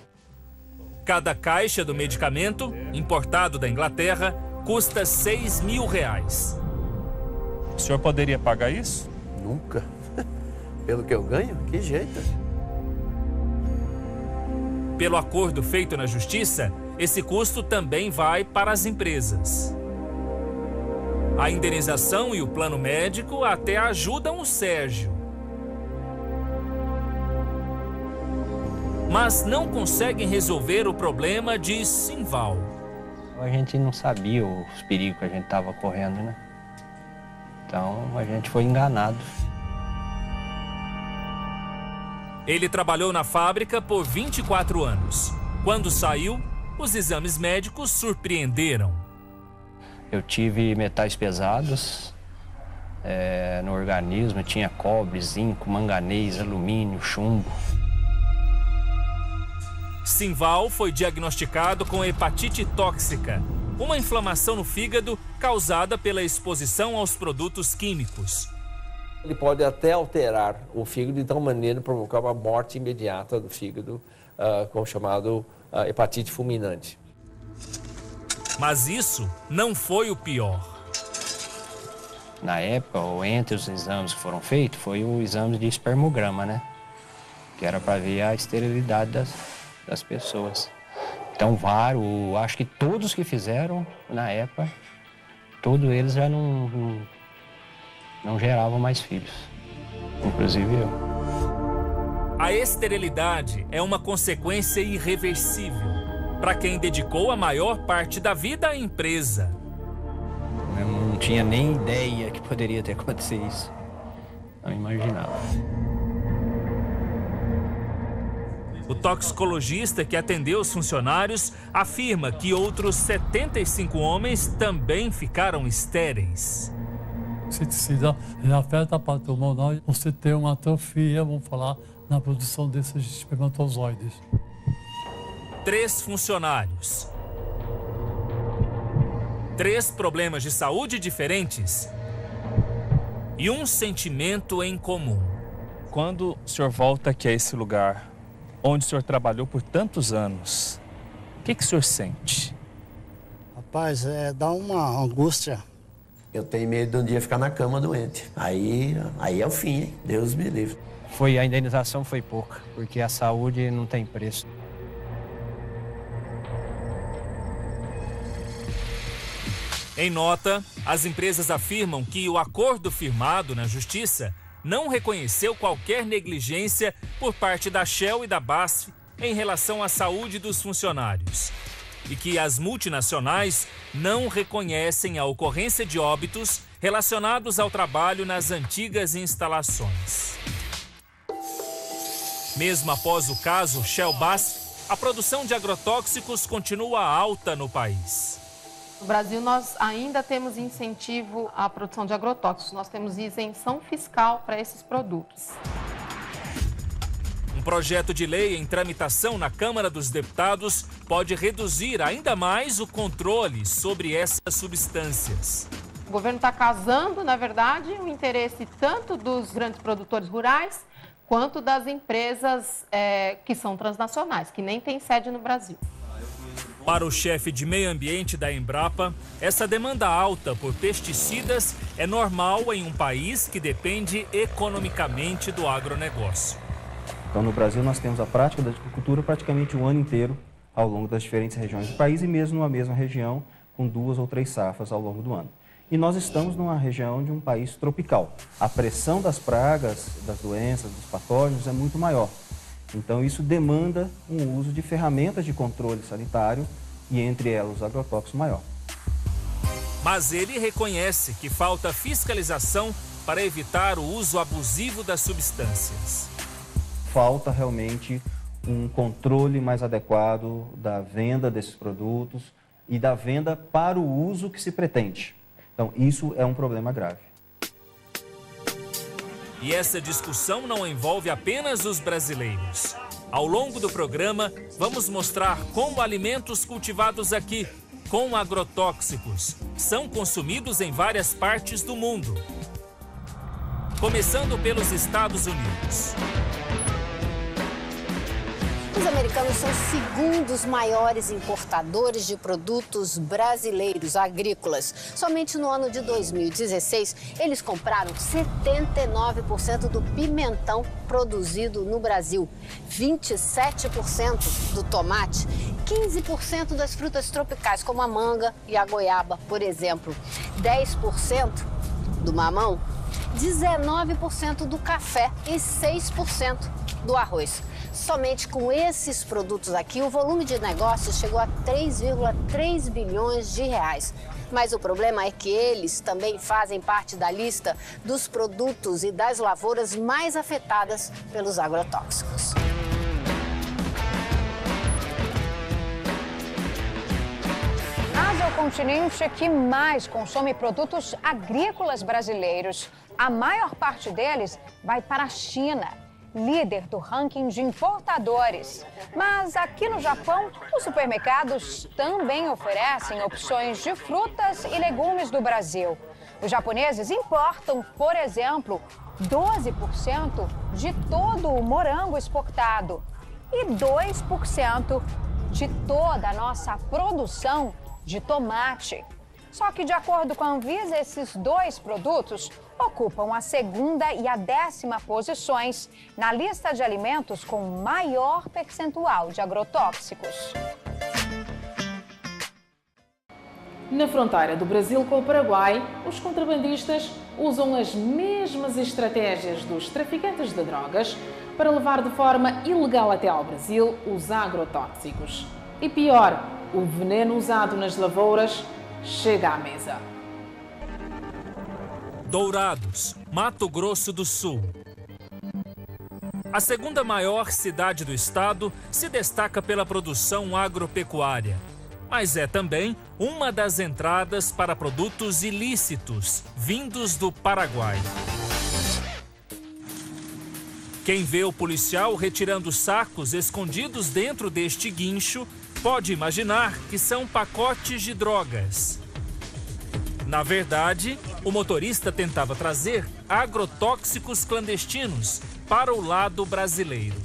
Cada caixa do medicamento, importado da Inglaterra, custa R$6.000. O senhor poderia pagar isso? Nunca. Pelo que eu ganho? Que jeito. Pelo acordo feito na Justiça, esse custo também vai para as empresas. A indenização e o plano médico até ajudam o Sérgio. Mas não conseguem resolver o problema de Simval. A gente não sabia os perigos que a gente estava correndo, né? Então a gente foi enganado. Ele trabalhou na fábrica por 24 anos. Quando saiu, os exames médicos surpreenderam. Eu tive metais pesados no organismo, tinha cobre, zinco, manganês, alumínio, chumbo. Simval foi diagnosticado com hepatite tóxica, uma inflamação no fígado causada pela exposição aos produtos químicos. Ele pode até alterar o fígado de tal maneira provocar uma morte imediata do fígado, com o chamado hepatite fulminante. Mas isso não foi o pior. Na época, ou entre os exames que foram feitos, foi o exame de espermograma, né? Que era para ver a esterilidade das pessoas. Então, acho que todos que fizeram na época, todos eles já não geravam mais filhos, inclusive eu. A esterilidade é uma consequência irreversível para quem dedicou a maior parte da vida à empresa. Eu não tinha nem ideia que poderia ter acontecido isso. Não imaginava. O toxicologista que atendeu os funcionários afirma que outros 75 homens também ficaram estéreis. O inseticida afeta a parte hormonal e você tem uma atrofia, vamos falar, na produção desses espermatozoides. 3 funcionários. 3 problemas de saúde diferentes. E um sentimento em comum. Quando o senhor volta aqui a esse lugar, onde o senhor trabalhou por tantos anos, o que o senhor sente? Rapaz, dá uma angústia. Eu tenho medo de um dia ficar na cama doente. Aí é o fim, hein? Deus me livre. A indenização foi pouca, porque a saúde não tem preço. Em nota, as empresas afirmam que o acordo firmado na Justiça não reconheceu qualquer negligência por parte da Shell e da BASF em relação à saúde dos funcionários. E que as multinacionais não reconhecem a ocorrência de óbitos relacionados ao trabalho nas antigas instalações. Mesmo após o caso Shell-BASF, a produção de agrotóxicos continua alta no país. No Brasil, nós ainda temos incentivo à produção de agrotóxicos. Nós temos isenção fiscal para esses produtos. Um projeto de lei em tramitação na Câmara dos Deputados pode reduzir ainda mais o controle sobre essas substâncias. O governo está casando, na verdade, o interesse tanto dos grandes produtores rurais quanto das empresas que são transnacionais, que nem têm sede no Brasil. Para o chefe de meio ambiente da Embrapa, essa demanda alta por pesticidas é normal em um país que depende economicamente do agronegócio. Então, no Brasil, nós temos a prática da agricultura praticamente o ano inteiro, ao longo das diferentes regiões do país e mesmo numa mesma região, com 2 ou 3 safras ao longo do ano. E nós estamos numa região de um país tropical. A pressão das pragas, das doenças, dos patógenos é muito maior. Então, isso demanda um uso de ferramentas de controle sanitário e, entre elas, os agrotóxicos maior. Mas ele reconhece que falta fiscalização para evitar o uso abusivo das substâncias. Falta realmente um controle mais adequado da venda desses produtos e da venda para o uso que se pretende. Então, isso é um problema grave. E essa discussão não envolve apenas os brasileiros. Ao longo do programa, vamos mostrar como alimentos cultivados aqui, com agrotóxicos, são consumidos em várias partes do mundo. Começando pelos Estados Unidos. Os americanos são os segundos maiores importadores de produtos brasileiros agrícolas. Somente no ano de 2016, eles compraram 79% do pimentão produzido no Brasil, 27% do tomate, 15% das frutas tropicais, como a manga e a goiaba, por exemplo, 10% do mamão, 19% do café e 6% do arroz. Somente com esses produtos aqui, o volume de negócios chegou a 3,3 bilhões de reais. Mas o problema é que eles também fazem parte da lista dos produtos e das lavouras mais afetadas pelos agrotóxicos. Ásia é o continente que mais consome produtos agrícolas brasileiros. A maior parte deles vai para a China, líder do ranking de importadores. Mas aqui no Japão, os supermercados também oferecem opções de frutas e legumes do Brasil. Os japoneses importam, por exemplo, 12% de todo o morango exportado e 2% de toda a nossa produção de tomate. Só que, de acordo com a Anvisa, esses dois produtos ocupam a 2ª e a 10ª posições na lista de alimentos com maior percentual de agrotóxicos. Na fronteira do Brasil com o Paraguai, os contrabandistas usam as mesmas estratégias dos traficantes de drogas para levar de forma ilegal até ao Brasil os agrotóxicos. E pior, o veneno usado nas lavouras chega à mesa. Dourados, Mato Grosso do Sul. A 2ª maior cidade do estado se destaca pela produção agropecuária, mas é também uma das entradas para produtos ilícitos vindos do Paraguai. Quem vê o policial retirando sacos escondidos dentro deste guincho pode imaginar que são pacotes de drogas. Na verdade, o motorista tentava trazer agrotóxicos clandestinos para o lado brasileiro.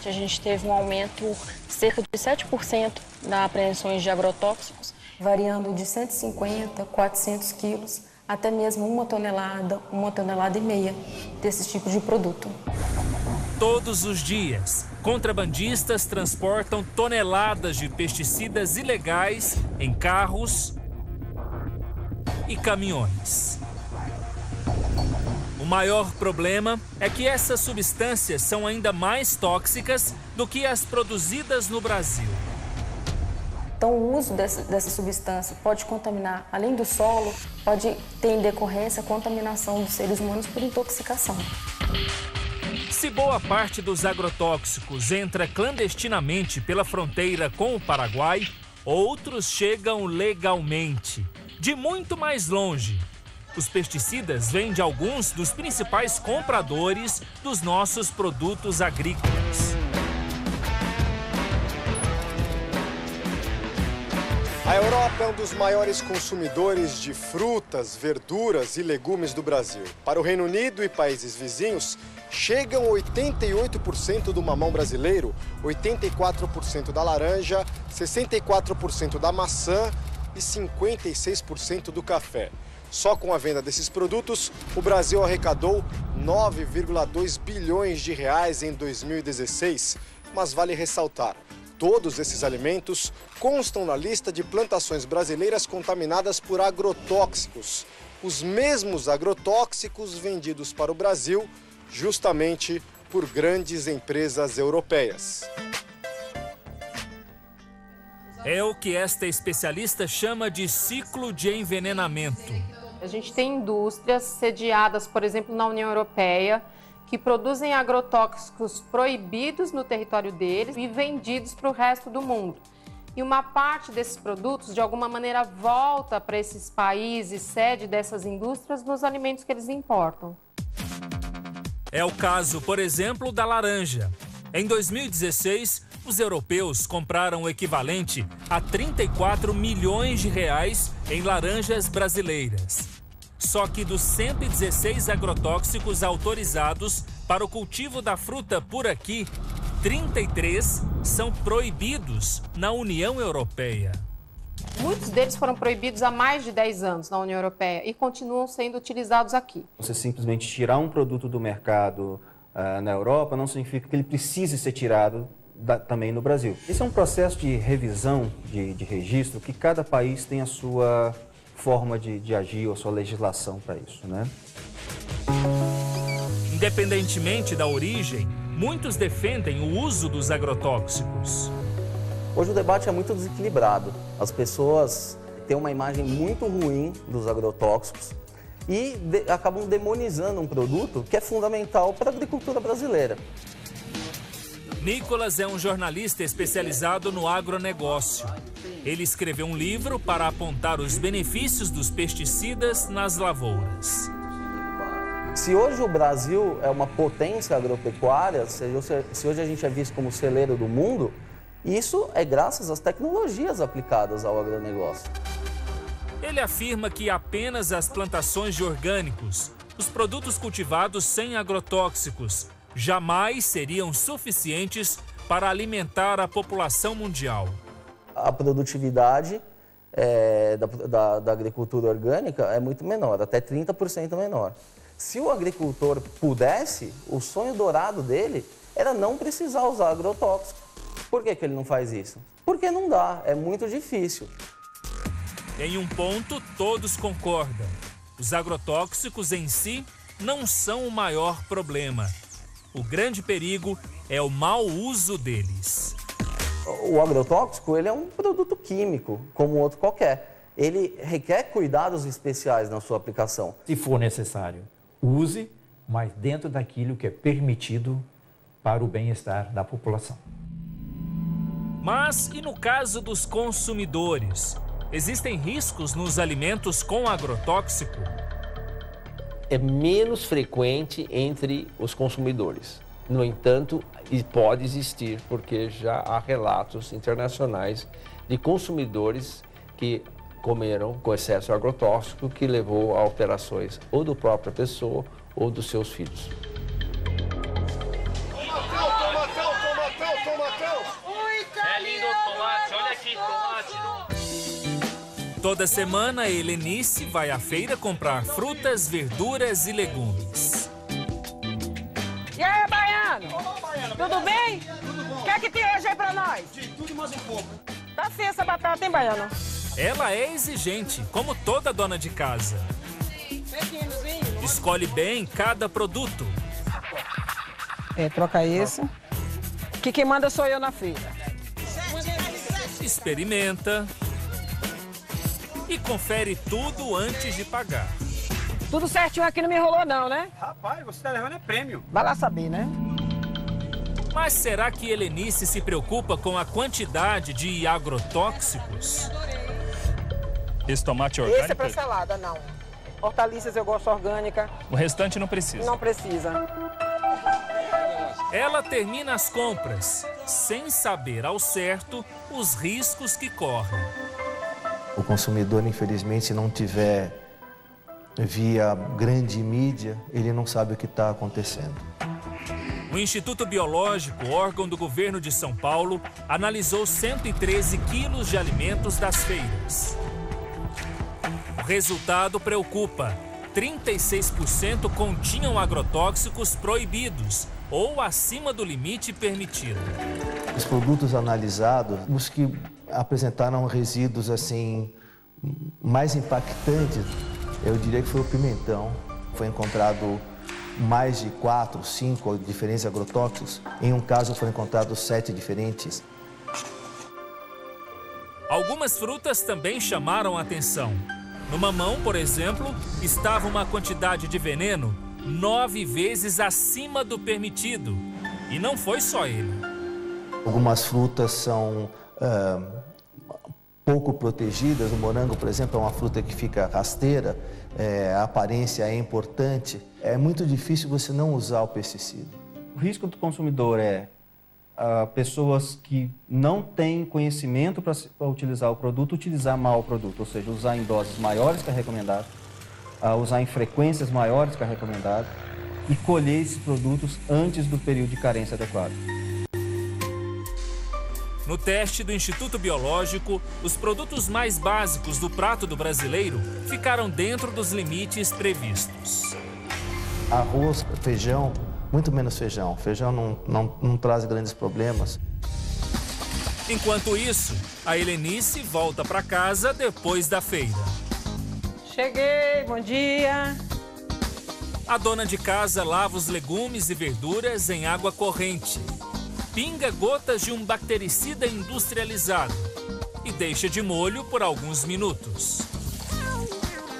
A gente teve um aumento de cerca de 7% das apreensões de agrotóxicos, variando de 150 a 400 quilos, até mesmo 1 tonelada e meia desse tipo de produto. Todos os dias, contrabandistas transportam toneladas de pesticidas ilegais em carros e caminhões. O maior problema é que essas substâncias são ainda mais tóxicas do que as produzidas no Brasil. Então, o uso dessa substância pode contaminar, além do solo, pode ter em decorrência a contaminação dos seres humanos por intoxicação. Se boa parte dos agrotóxicos entra clandestinamente pela fronteira com o Paraguai, outros chegam legalmente, de muito mais longe. Os pesticidas vêm de alguns dos principais compradores dos nossos produtos agrícolas. A Europa é um dos maiores consumidores de frutas, verduras e legumes do Brasil. Para o Reino Unido e países vizinhos, chegam 88% do mamão brasileiro, 84% da laranja, 64% da maçã e 56% do café. Só com a venda desses produtos, o Brasil arrecadou 9,2 bilhões de reais em 2016. Mas vale ressaltar, todos esses alimentos constam na lista de plantações brasileiras contaminadas por agrotóxicos. Os mesmos agrotóxicos vendidos para o Brasil justamente por grandes empresas europeias. É o que esta especialista chama de ciclo de envenenamento. A gente tem indústrias sediadas, por exemplo, na União Europeia, que produzem agrotóxicos proibidos no território deles e vendidos para o resto do mundo. E uma parte desses produtos, de alguma maneira, volta para esses países, sede dessas indústrias, nos alimentos que eles importam. É o caso, por exemplo, da laranja. Em 2016, os europeus compraram o equivalente a 34 milhões de reais em laranjas brasileiras. Só que dos 116 agrotóxicos autorizados para o cultivo da fruta por aqui, 33 são proibidos na União Europeia. Muitos deles foram proibidos há mais de 10 anos na União Europeia e continuam sendo utilizados aqui. Você simplesmente tirar um produto do mercado na Europa não significa que ele precise ser tirado também no Brasil. Esse é um processo de revisão de registro que cada país tem a sua forma de agir ou a sua legislação para isso, né? Independentemente da origem, muitos defendem o uso dos agrotóxicos. Hoje o debate é muito desequilibrado. As pessoas têm uma imagem muito ruim dos agrotóxicos e acabam demonizando um produto que é fundamental para a agricultura brasileira. Nicolas é um jornalista especializado no agronegócio. Ele escreveu um livro para apontar os benefícios dos pesticidas nas lavouras. Se hoje o Brasil é uma potência agropecuária, se hoje a gente é visto como celeiro do mundo, isso é graças às tecnologias aplicadas ao agronegócio. Ele afirma que apenas as plantações de orgânicos, os produtos cultivados sem agrotóxicos, jamais seriam suficientes para alimentar a população mundial. A produtividade da agricultura orgânica é muito menor, até 30% menor. Se o agricultor pudesse, o sonho dourado dele era não precisar usar agrotóxico. Por que ele não faz isso? Porque não dá, é muito difícil. Em um ponto, todos concordam. Os agrotóxicos em si não são o maior problema. O grande perigo é o mau uso deles. O agrotóxico ele é um produto químico, como outro qualquer. Ele requer cuidados especiais na sua aplicação. Se for necessário, use, mas dentro daquilo que é permitido para o bem-estar da população. Mas e no caso dos consumidores? Existem riscos nos alimentos com agrotóxico? É menos frequente entre os consumidores. No entanto, pode existir, porque já há relatos internacionais de consumidores que comeram com excesso de agrotóxico, que levou a operações ou da própria pessoa ou dos seus filhos. É lindo o tomate, olha aqui, tomate. Toda semana, Helenice vai à feira comprar frutas, verduras e legumes. E aí, Baiano? Tudo bem? Tudo bom. O que é que tem hoje aí pra nós? De tudo e mais um pouco. Tá sim essa batata, hein, Baiano? Ela é exigente, como toda dona de casa. Escolhe bem cada produto. Troca isso. Que quem manda sou eu na feira. Experimenta e confere tudo antes de pagar. Tudo certinho aqui, não me enrolou não, né? Rapaz, você tá levando prêmio. Vai lá saber, né? Mas será que Helenice se preocupa com a quantidade de agrotóxicos? Esse tomate é orgânico? Esse é pra salada, não. Hortaliças eu gosto orgânica. O restante não precisa? Não precisa. Ela termina as compras, sem saber ao certo os riscos que corre. O consumidor, infelizmente, se não tiver via grande mídia, ele não sabe o que está acontecendo. O Instituto Biológico, órgão do governo de São Paulo, analisou 113 quilos de alimentos das feiras. O resultado preocupa. 36% continham agrotóxicos proibidos ou acima do limite permitido. Os produtos analisados, os que apresentaram resíduos assim mais impactantes, eu diria que foi o pimentão. Foi encontrado mais de 4, 5 diferentes agrotóxicos. Em um caso foram encontrados 7 diferentes. Algumas frutas também chamaram a atenção. No mamão, por exemplo, estava uma quantidade de veneno 9 vezes acima do permitido. E não foi só ele. Algumas frutas são pouco protegidas. O morango, por exemplo, é uma fruta que fica rasteira, a aparência é importante. É muito difícil você não usar o pesticida. O risco do consumidor é pessoas que não têm conhecimento para utilizar o produto, utilizar mal o produto, ou seja, usar em doses maiores que é recomendado, usar em frequências maiores que é recomendado e colher esses produtos antes do período de carência adequado. No teste do Instituto Biológico, os produtos mais básicos do prato do brasileiro ficaram dentro dos limites previstos. Arroz, feijão, muito menos feijão. Feijão não traz grandes problemas. Enquanto isso, a Helenice volta para casa depois da feira. Cheguei, bom dia. A dona de casa lava os legumes e verduras em água corrente. Pinga gotas de um bactericida industrializado e deixa de molho por alguns minutos.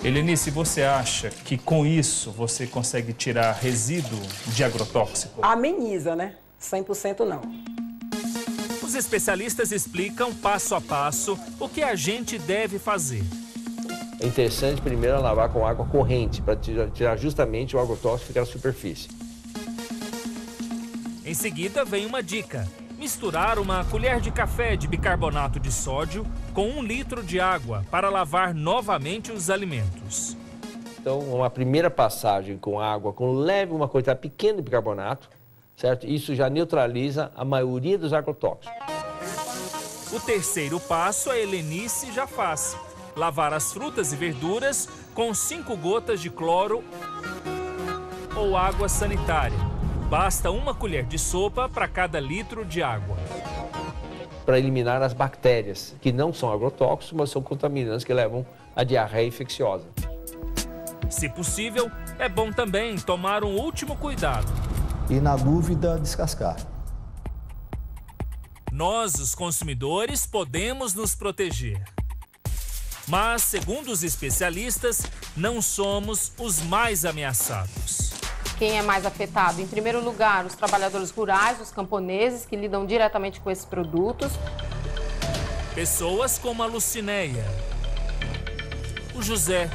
Helenice, você acha que com isso você consegue tirar resíduo de agrotóxico? Ameniza, né? 100% não. Os especialistas explicam passo a passo o que a gente deve fazer. É interessante primeiro lavar com água corrente para tirar justamente o agrotóxico que fica na superfície. Em seguida vem uma dica: misturar uma colher de café de bicarbonato de sódio com 1 litro de água para lavar novamente os alimentos. Então, uma primeira passagem com água, com uma quantidade pequena de bicarbonato, certo? Isso já neutraliza a maioria dos agrotóxicos. O terceiro passo a Helenice já faz: lavar as frutas e verduras com 5 gotas de cloro ou água sanitária. Basta 1 colher de sopa para cada litro de água. Para eliminar as bactérias, que não são agrotóxicos, mas são contaminantes que levam à diarreia infecciosa. Se possível, é bom também tomar um último cuidado. E, na dúvida, descascar. Nós, os consumidores, podemos nos proteger. Mas, segundo os especialistas, não somos os mais ameaçados. Quem é mais afetado? Em primeiro lugar, os trabalhadores rurais, os camponeses, que lidam diretamente com esses produtos. Pessoas como a Lucinéia, o José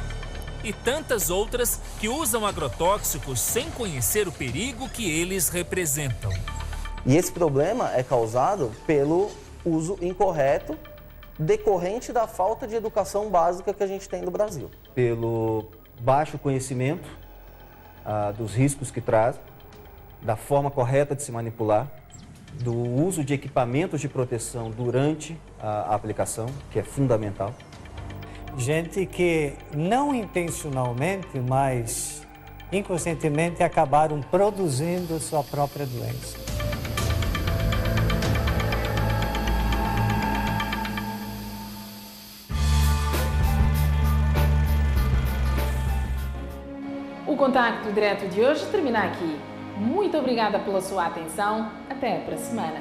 e tantas outras que usam agrotóxicos sem conhecer o perigo que eles representam. E esse problema é causado pelo uso incorreto decorrente da falta de educação básica que a gente tem no Brasil. Pelo baixo conhecimento dos riscos que traz, da forma correta de se manipular, do uso de equipamentos de proteção durante a aplicação, que é fundamental. Gente que não intencionalmente, mas inconscientemente acabaram produzindo sua própria doença. O Contacto Direto de hoje termina aqui. Muito obrigada pela sua atenção. Até para a semana.